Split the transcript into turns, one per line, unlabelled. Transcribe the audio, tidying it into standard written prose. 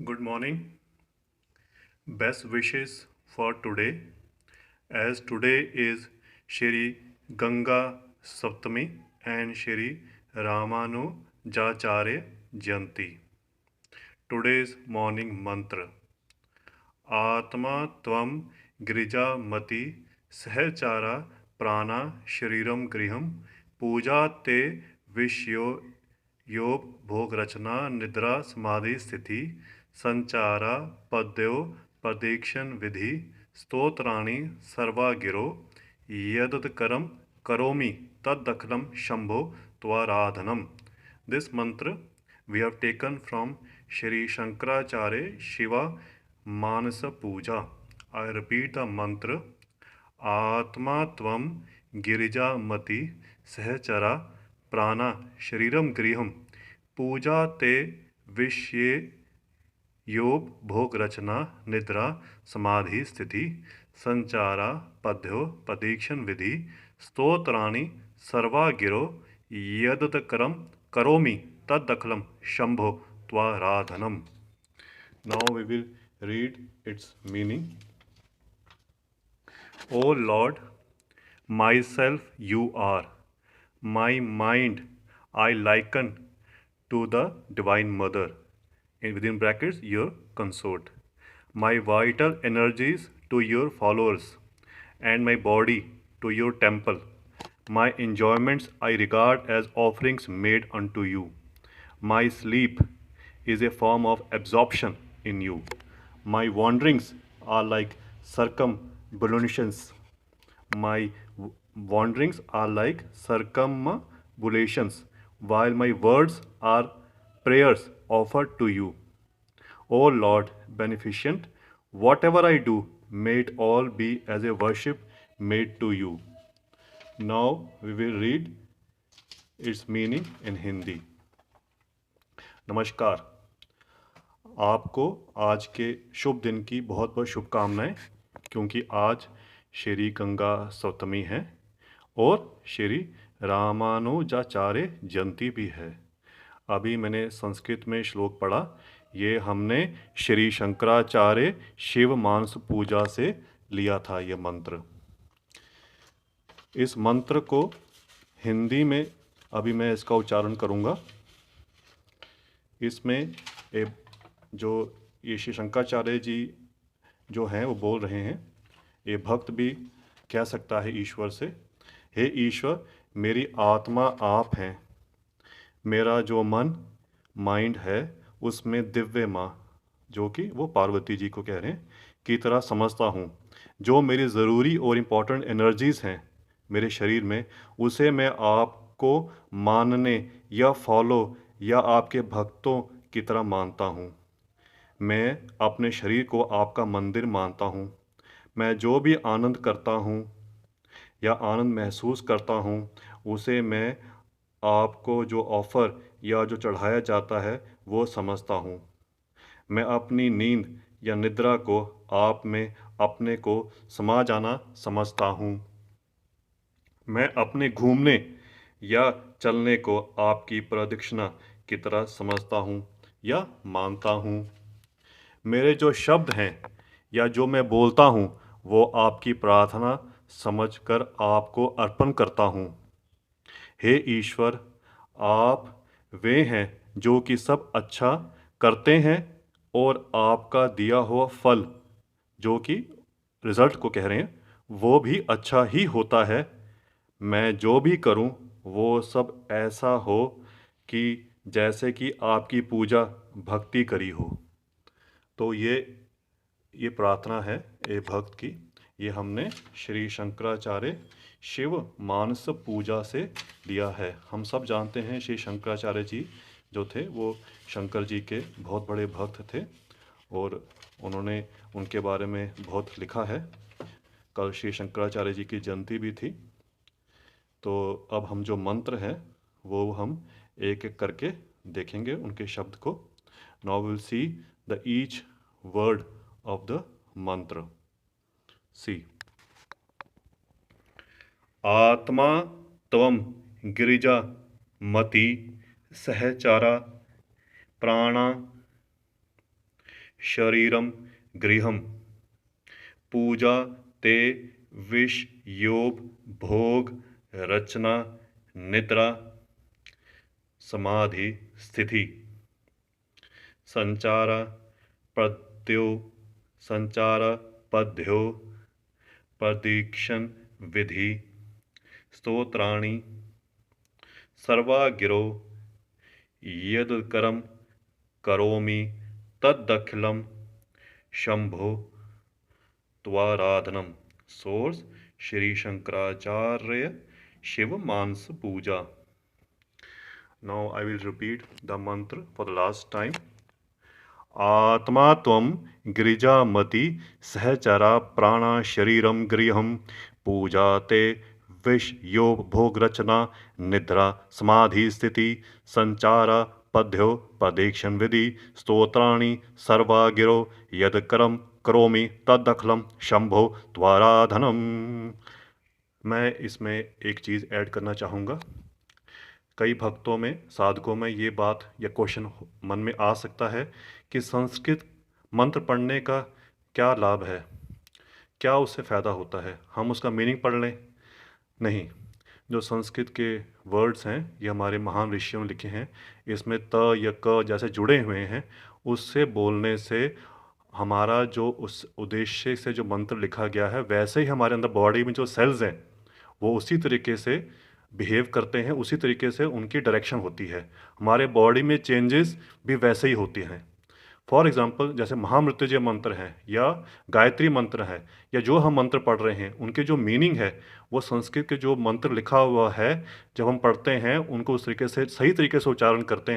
Good morning. Best wishes for today. As today is Shri Ganga Saptami and Shri Ramanujacharya Jayanti. Today's morning mantra. आत्मा त्वं गिरिजामति सहचारा प्राणा शरीरम गृहम पूजा ते विषयो योग भोग रचना निद्रा समाधि स्थिति संचारा पद्यो प्रदीक्षण विधि स्तोत्राणि सर्वा गिरो यदत्करम करोमि तदखलम Shambho त्वाराधनम. This mantra we have taken from Shri Shankaracharya Shiva Manasa Puja. I repeat the mantra. आत्मा त्वं गिरिजामति सहचरा प्राणा शरीरम गृहम पूजा ते विषये योग भोग रचना निद्रा समाधि स्थिति संचारा पद्यो प्रदीक्षण विधि स्तोत्राणि सर्वा गिरो यदतकरम करोमि तदखलम Shambho त्वाराधनम. Now we will read its meaning. O Lord, myself you are. My mind I liken to the Divine Mother, and within brackets, your consort. My vital energies to your followers, and my body to your temple. My enjoyments I regard as offerings made unto you. My sleep is a form of absorption in you. My wanderings are like circumambulations. My wanderings are like circumambulations, while my words are prayers offered to you. O Lord, beneficent, whatever I do, may it all be as a worship made to you. Now we will read its meaning in Hindi. नमस्कार. आपको आज के शुभ दिन की बहुत बहुत शुभकामनाएं, क्योंकि आज श्री गंगा सप्तमी है और श्री रामानुजाचार्य जयंती भी है. अभी मैंने संस्कृत में श्लोक पढ़ा. ये हमने श्री शंकराचार्य शिव मानस पूजा से लिया था ये मंत्र. इस मंत्र को हिंदी में अभी मैं इसका उच्चारण करूँगा. इसमें जो ये श्री शंकराचार्य जी जो हैं वो बोल रहे हैं, ये भक्त भी कह सकता है ईश्वर से, हे ईश्वर, मेरी आत्मा आप हैं. मेरा जो मन माइंड है उसमें दिव्य माँ, जो कि वो पार्वती जी को कह रहे हैं, की तरह समझता हूँ. जो मेरी ज़रूरी और इम्पॉर्टेंट एनर्जीज़ हैं मेरे शरीर में, उसे मैं आपको मानने या फॉलो या आपके भक्तों की तरह मानता हूँ. मैं अपने शरीर को आपका मंदिर मानता हूँ. मैं जो भी आनंद करता हूँ या आनंद महसूस करता हूँ, उसे मैं आपको जो ऑफ़र या जो चढ़ाया जाता है वो समझता हूँ. मैं अपनी नींद या निद्रा को आप में अपने को समा जाना समझता हूँ. मैं अपने घूमने या चलने को आपकी प्रदक्षिणा की तरह समझता हूँ या मानता हूँ. मेरे जो शब्द हैं या जो मैं बोलता हूँ वो आपकी प्रार्थना समझकर आपको अर्पण करता हूँ. हे ईश्वर, आप वे हैं जो कि सब अच्छा करते हैं और आपका दिया हुआ फल, जो कि रिज़ल्ट को कह रहे हैं, वो भी अच्छा ही होता है. मैं जो भी करूं वो सब ऐसा हो कि जैसे कि आपकी पूजा भक्ति करी हो. तो ये प्रार्थना है ये भक्त की. ये हमने श्री शंकराचार्य शिव मानस पूजा से लिया है. हम सब जानते हैं श्री शंकराचार्य जी जो थे वो शंकर जी के बहुत बड़े भक्त थे और उन्होंने उनके बारे में बहुत लिखा है. कल श्री शंकराचार्य जी की जयंती भी थी. तो अब हम जो मंत्र हैं वो हम एक एक करके देखेंगे उनके शब्द को. Now will see the each word of the mantra. See. आत्मा त्वं गिरिजा मति सहचारा प्राणा शरीरम गृहम पूजा ते विष योग भोग रचना निद्रा समाधि स्थिति संचार पद्यो संचार पद्यो प्रदीक्षण विधि स्तोत्राणि सर्वागिरो यदकरम करोमि तदखिलम शंभो त्वाराधनम। Source Shri Shankaracharya Shiva Manas Puja. Now I will repeat the mantra for the last time. आत्मा त्वं गिरिजामति सहचरा प्राणा शरीरम गृहम पूजा ते विष योग भोग रचना निद्रा समाधि स्थिति संचार पद्यो प्रदीक्षण विधि स्तोत्राणि सर्वागिरो यदकरम करोमि तदखलम शंभो त्वाराधनम। मैं इसमें एक चीज़ ऐड करना चाहूँगा। कई भक्तों में साधकों में ये बात या क्वेश्चन मन में आ सकता है कि संस्कृत मंत्र पढ़ने का क्या लाभ है, क्या उससे फ़ायदा होता है, हम उसका मीनिंग पढ़ लें। नहीं, जो संस्कृत के वर्ड्स हैं ये हमारे महान ऋषियों ने लिखे हैं। इसमें त या क जैसे जुड़े हुए हैं, उससे बोलने से हमारा जो उस उद्देश्य से जो मंत्र लिखा गया है वैसे ही हमारे अंदर बॉडी में जो सेल्स हैं वो उसी तरीके से बिहेव करते हैं, उसी तरीके से उनकी डायरेक्शन होती है। हमारे बॉडी में चेंजेस भी वैसे ही होती हैं। फॉर एग्जांपल जैसे महामृत्युंजय मंत्र हैं या गायत्री मंत्र है या जो हम मंत्र पढ़ रहे हैं उनके जो मीनिंग है वो संस्कृत के जो मंत्र लिखा हुआ है जब हम पढ़ते हैं उनको उस तरीके से सही तरीके से उच्चारण करते हैं